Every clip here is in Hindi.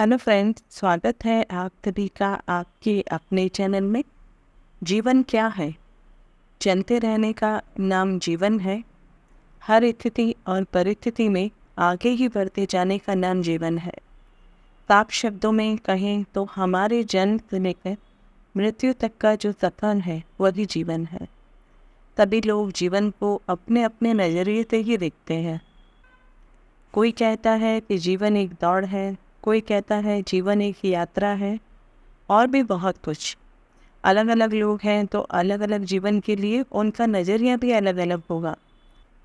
हेलो फ्रेंड्स, स्वागत है आप सभी का आपके अपने चैनल में। जीवन क्या है? चलते रहने का नाम जीवन है। हर स्थिति और परिस्थिति में आगे ही बढ़ते जाने का नाम जीवन है। साफ शब्दों में कहें तो हमारे जन्म से लेकर मृत्यु तक का जो सफर है वही जीवन है। सभी लोग जीवन को अपने अपने नज़रिए से ही देखते हैं। कोई कहता है कि जीवन एक दौड़ है, कोई कहता है जीवन एक यात्रा है, और भी बहुत कुछ। अलग अलग लोग हैं तो अलग अलग जीवन के लिए उनका नज़रिया भी अलग अलग होगा।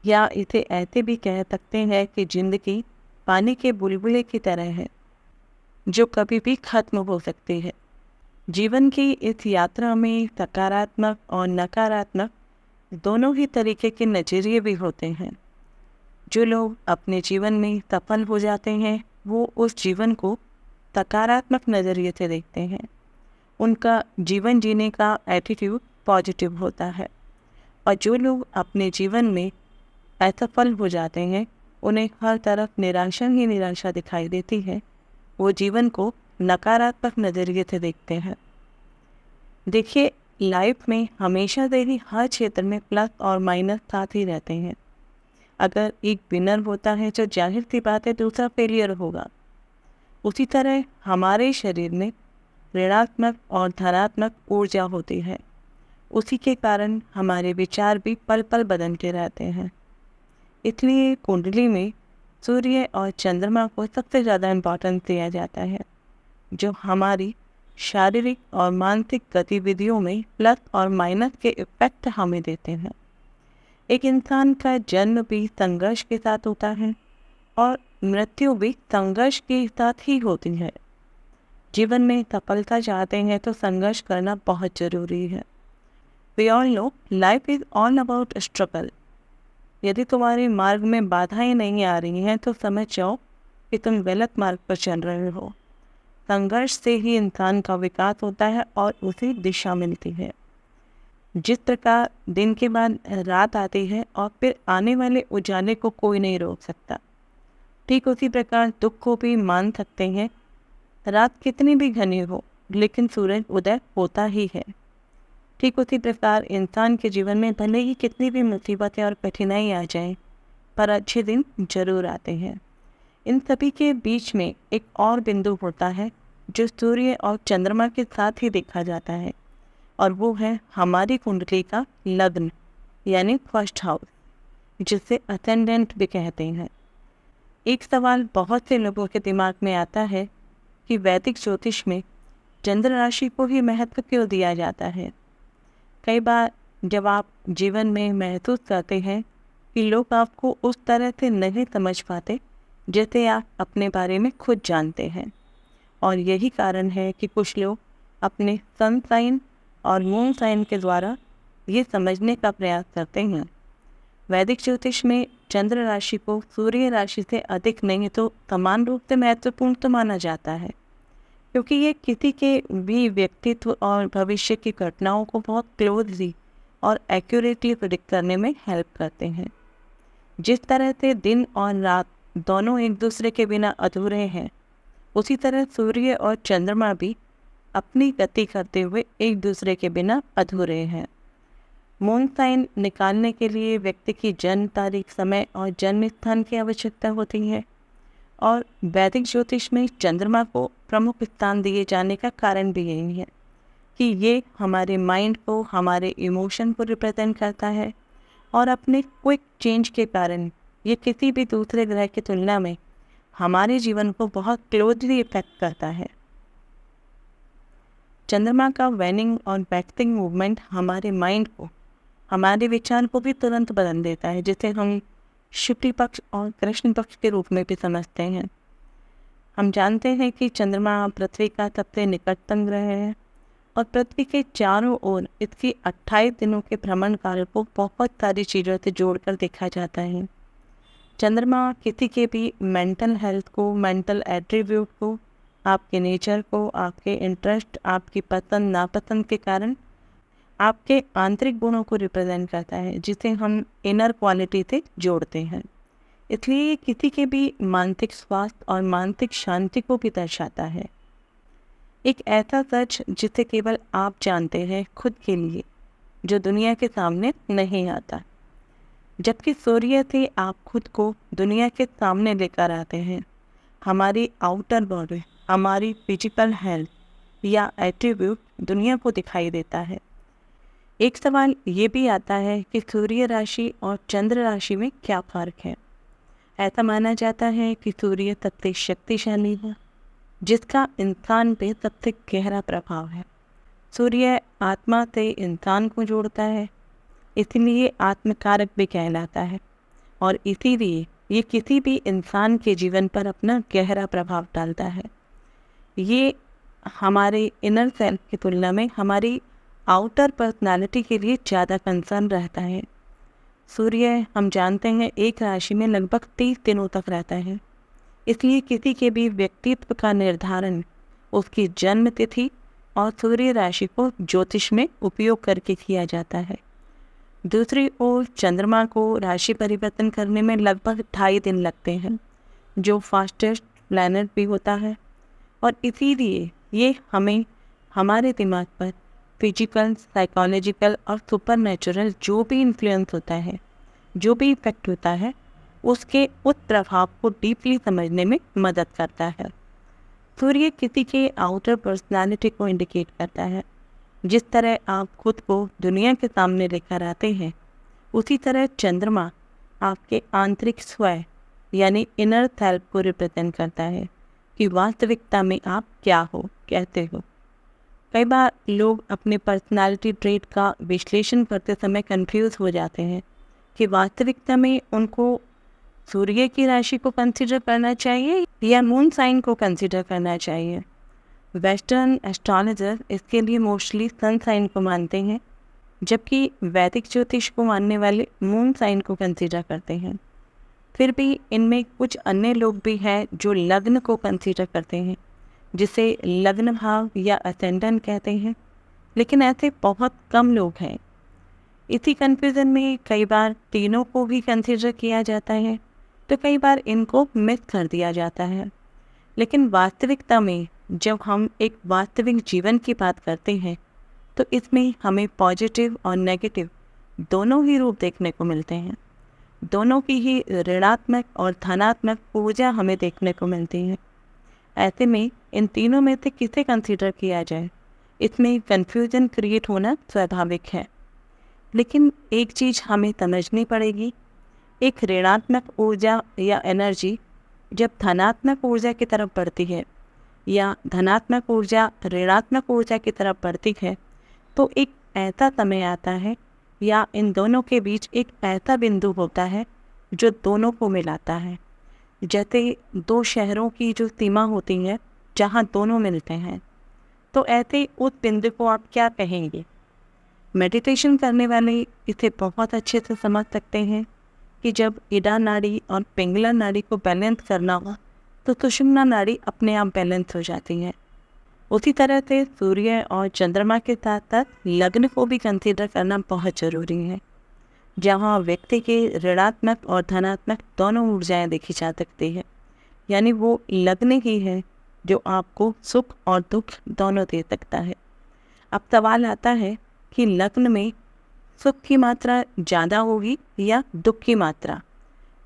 या इसे ऐसे भी कह सकते हैं कि ज़िंदगी पानी के बुलबुले की तरह है जो कभी भी खत्म हो सकती है। जीवन की इस यात्रा में सकारात्मक और नकारात्मक दोनों ही तरीके के नज़रिए भी होते हैं। जो लोग अपने जीवन में सफल हो जाते हैं वो उस जीवन को सकारात्मक नज़रिए से देखते हैं। उनका जीवन जीने का एटीट्यूड पॉजिटिव होता है। और जो लोग अपने जीवन में असफल हो जाते हैं, उन्हें हर तरफ निराशा ही निराशा दिखाई देती है। वो जीवन को नकारात्मक नज़रिए से देखते हैं। देखिए, लाइफ में हमेशा से ही हर क्षेत्र में प्लस और माइनस साथ ही रहते हैं। अगर एक विनर होता है तो जाहिर सी बात है दूसरा फेलियर होगा। उसी तरह हमारे शरीर में ऋणात्मक और धनात्मक ऊर्जा होती है। उसी के कारण हमारे विचार भी पल पल बदलते रहते हैं। इसलिए कुंडली में सूर्य और चंद्रमा को सबसे ज़्यादा इम्पोर्टेंस दिया जाता है, जो हमारी शारीरिक और मानसिक गतिविधियों में प्लस और माइनस के इफेक्ट हमें देते हैं। एक इंसान का जन्म भी संघर्ष के साथ होता है और मृत्यु भी संघर्ष के साथ ही होती है। जीवन में सफलता चाहते हैं तो संघर्ष करना बहुत ज़रूरी है। We all know life is all about struggle. यदि तुम्हारे मार्ग में बाधाएं नहीं आ रही हैं तो समझ जाओ कि तुम गलत मार्ग पर चल रहे हो। संघर्ष से ही इंसान का विकास होता है और उसे दिशा मिलती है। जिस प्रकार दिन के बाद रात आती है और फिर आने वाले उजाले को कोई नहीं रोक सकता, ठीक उसी प्रकार दुख को भी मान सकते हैं। रात कितनी भी घनी हो लेकिन सूरज उदय होता ही है। ठीक उसी प्रकार इंसान के जीवन में भले ही कितनी भी मुसीबतें और कठिनाई आ जाएं, पर अच्छे दिन जरूर आते हैं। इन सभी के बीच में एक और बिंदु होता है जो सूर्य और चंद्रमा के साथ ही देखा जाता है, और वो है हमारी कुंडली का लग्न यानी फर्स्ट हाउस, जिसे असेंडेंट भी कहते हैं। एक सवाल बहुत से लोगों के दिमाग में आता है कि वैदिक ज्योतिष में चंद्र राशि को ही महत्व क्यों दिया जाता है। कई बार जब आप जीवन में महसूस करते हैं कि लोग आपको उस तरह से नहीं समझ पाते जैसे आप अपने बारे में खुद जानते हैं, और यही कारण है कि कुछ लोग अपने सन साइन और मून साइन के द्वारा ये समझने का प्रयास करते हैं। वैदिक ज्योतिष में चंद्र राशि को सूर्य राशि से अधिक नहीं तो समान रूप से महत्वपूर्ण तो माना जाता है, क्योंकि ये किसी के भी व्यक्तित्व और भविष्य की घटनाओं को बहुत क्लोजली और एक्यूरेटली प्रेडिक्ट करने में हेल्प करते हैं। जिस तरह से दिन और रात दोनों एक दूसरे के बिना अधूरे हैं, उसी तरह सूर्य और चंद्रमा भी अपनी गति करते हुए एक दूसरे के बिना अधूरे हैं। मून साइन निकालने के लिए व्यक्ति की जन्म तारीख, समय और जन्म स्थान की आवश्यकता होती है, और वैदिक ज्योतिष में चंद्रमा को प्रमुख स्थान दिए जाने का कारण भी यही है कि ये हमारे माइंड को, हमारे इमोशन को रिप्रेजेंट करता है, और अपने क्विक चेंज के कारण ये किसी भी दूसरे ग्रह की तुलना में हमारे जीवन को बहुत क्लोजली इफेक्ट करता है। चंद्रमा का वेनिंग और वैक्सिंग मूवमेंट हमारे माइंड को, हमारे विचार को भी तुरंत बदल देता है, जिसे हम शुक्ल पक्ष और कृष्ण पक्ष के रूप में भी समझते हैं। हम जानते हैं कि चंद्रमा पृथ्वी का सबसे निकटतम ग्रह है और पृथ्वी के चारों ओर इसकी 28 दिनों के भ्रमण काल को बहुत सारी चीज़ों से जोड़कर देखा जाता है। चंद्रमा किसी के भी मेंटल हेल्थ को, मेंटल एट्रीब्यूट को, आपके नेचर को, आपके इंटरेस्ट, आपकी पसंद नापसंद के कारण आपके आंतरिक गुणों को रिप्रेजेंट करता है, जिसे हम इनर क्वालिटी से जोड़ते हैं। इसलिए ये किसी के भी मानसिक स्वास्थ्य और मानसिक शांति को भी दर्शाता है। एक ऐसा सच जिसे केवल आप जानते हैं खुद के लिए, जो दुनिया के सामने नहीं आता। जबकि सूर्य से आप खुद को दुनिया के सामने लेकर आते हैं। हमारी आउटर बॉडी, हमारी फिजिकल हेल्थ या एट्रीब्यूट दुनिया को दिखाई देता है। एक सवाल ये भी आता है कि सूर्य राशि और चंद्र राशि में क्या फ़र्क है। ऐसा माना जाता है कि सूर्य सबसे शक्तिशाली है, जिसका इंसान पे सबसे गहरा प्रभाव है। सूर्य आत्मा से इंसान को जोड़ता है, इसलिए आत्मकारक भी कहलाता है और इसीलिए ये किसी भी इंसान के जीवन पर अपना गहरा प्रभाव डालता है। ये हमारे इनर सेल्फ की तुलना में हमारी आउटर पर्सनालिटी के लिए ज़्यादा कंसर्न रहता है। सूर्य हम जानते हैं एक राशि में लगभग 30 दिनों तक रहता है, इसलिए किसी के भी व्यक्तित्व का निर्धारण उसकी जन्म तिथि और सूर्य राशि को ज्योतिष में उपयोग करके किया जाता है। दूसरी ओर चंद्रमा को राशि परिवर्तन करने में लगभग 2.5 दिन लगते हैं, जो फास्टेस्ट प्लैनेट भी होता है और इसीलिए ये हमें हमारे दिमाग पर फिजिकल, साइकोलॉजिकल और सुपरनैचुरल जो भी इन्फ्लुएंस होता है, जो भी इफेक्ट होता है, उसके उस प्रभाव को डीपली समझने में मदद करता है। सूर्य किसी के आउटर पर्सनालिटी को इंडिकेट करता है। जिस तरह आप खुद को दुनिया के सामने लेकर आते हैं, उसी तरह चंद्रमा आपके आंतरिक स्वयं यानी इनर सेल्फ को रिप्रेजेंट करता है कि वास्तविकता में आप क्या हो, कहते हो। कई बार लोग अपने पर्सनालिटी ट्रेट का विश्लेषण करते समय कंफ्यूज हो जाते हैं कि वास्तविकता में उनको सूर्य की राशि को कंसीडर करना चाहिए या मून साइन को कंसीडर करना चाहिए। वेस्टर्न एस्ट्रोलॉजर इसके लिए मोस्टली सन साइन को मानते हैं, जबकि वैदिक ज्योतिष को मानने वाले मून साइन को कंसीडर करते हैं। फिर भी इनमें कुछ अन्य लोग भी हैं जो लग्न को कंसीडर करते हैं, जिसे लग्न भाव या असेंडेंट कहते हैं, लेकिन ऐसे बहुत कम लोग हैं। इसी कन्फ्यूज़न में कई बार तीनों को भी कंसीडर किया जाता है, तो कई बार इनको मिस कर दिया जाता है। लेकिन वास्तविकता में जब हम एक वास्तविक जीवन की बात करते हैं, तो इसमें हमें पॉजिटिव और नेगेटिव दोनों ही रूप देखने को मिलते हैं। दोनों की ही ऋणात्मक और धनात्मक ऊर्जा हमें देखने को मिलती है। ऐसे में इन तीनों में से किसे कंसीडर किया जाए, इसमें कन्फ्यूजन क्रिएट होना स्वाभाविक है। लेकिन एक चीज़ हमें समझनी पड़ेगी, एक ऋणात्मक ऊर्जा या एनर्जी जब धनात्मक ऊर्जा की तरफ बढ़ती है या धनात्मक ऊर्जा ऋणात्मक ऊर्जा की तरफ बढ़ती है, तो एक ऐसा समय आता है या इन दोनों के बीच एक ऐसा बिंदु होता है जो दोनों को मिलाता है। जैसे दो शहरों की जो सीमा होती है जहाँ दोनों मिलते हैं, तो ऐसे उस बिंदु को आप क्या कहेंगे? मेडिटेशन करने वाले इसे बहुत अच्छे से समझ सकते हैं कि जब इडा नाड़ी और पिंगला नाड़ी को बैलेंस करना हो तो सुषुम्ना नाड़ी अपने आप बैलेंस हो जाती है। उसी तरह से सूर्य और चंद्रमा के साथ साथ लग्न को भी कंसीडर करना बहुत ज़रूरी है, जहाँ व्यक्ति के ऋणात्मक और धनात्मक दोनों ऊर्जाएं देखी जा सकती है। यानी वो लग्न ही है जो आपको सुख और दुख दोनों दे सकता है। अब सवाल आता है कि लग्न में सुख की मात्रा ज़्यादा होगी या दुख की मात्रा,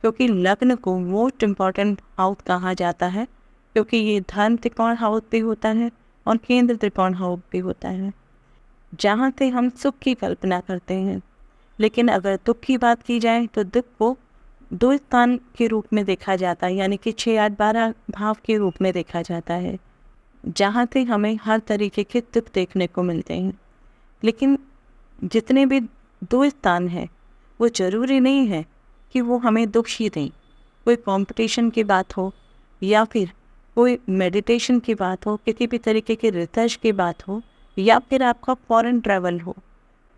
क्योंकि लग्न को मोस्ट इम्पॉर्टेंट हाउस कहा जाता है, क्योंकि ये धर्म त्रिकोण हाउस भी होता है और केंद्र त्रिकोण हाउस भी होता है, जहाँ से हम सुख की कल्पना करते हैं। लेकिन अगर दुख की बात की जाए तो दुख को 2 स्थान के रूप में देखा जाता है, यानी कि 6, 8, 12 भाव के रूप में देखा जाता है, जहाँ से हमें हर तरीके के दुख देखने को मिलते हैं। लेकिन जितने भी 2 स्थान हैं वो ज़रूरी नहीं है कि वो हमें दुख ही दें। कोई कंपटीशन की बात हो या फिर कोई मेडिटेशन की बात हो, किसी भी तरीके की रिसर्च की बात हो, या फिर आपका फॉरेन ट्रैवल हो,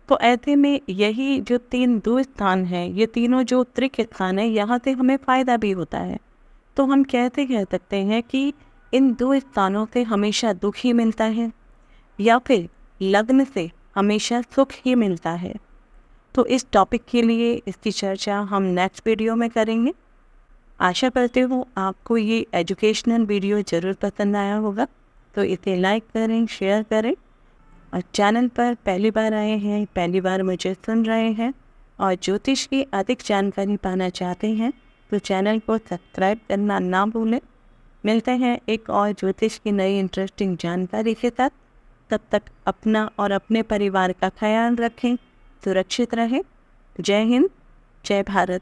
तो ऐसे में यही जो 2 स्थान हैं, ये तीनों जो त्रिक स्थान है, यहाँ से हमें फ़ायदा भी होता है। तो हम कैसे कह सकते हैं कि इन 2 स्थानों से हमेशा दुख ही मिलता है या फिर लग्न से हमेशा सुख ही मिलता है? तो इस टॉपिक के लिए इसकी चर्चा हम नेक्स्ट वीडियो में करेंगे। आशा करती हूँ आपको ये एजुकेशनल वीडियो ज़रूर पसंद आया होगा, तो इसे लाइक करें, शेयर करें। और चैनल पर पहली बार आए हैं, पहली बार मुझे सुन रहे हैं और ज्योतिष की अधिक जानकारी पाना चाहते हैं, तो चैनल को सब्सक्राइब करना ना भूलें। मिलते हैं एक और ज्योतिष की नई इंटरेस्टिंग जानकारी के साथ। तब तक अपना और अपने परिवार का ख्याल रखें, सुरक्षित रहें। जय हिंद, जय भारत।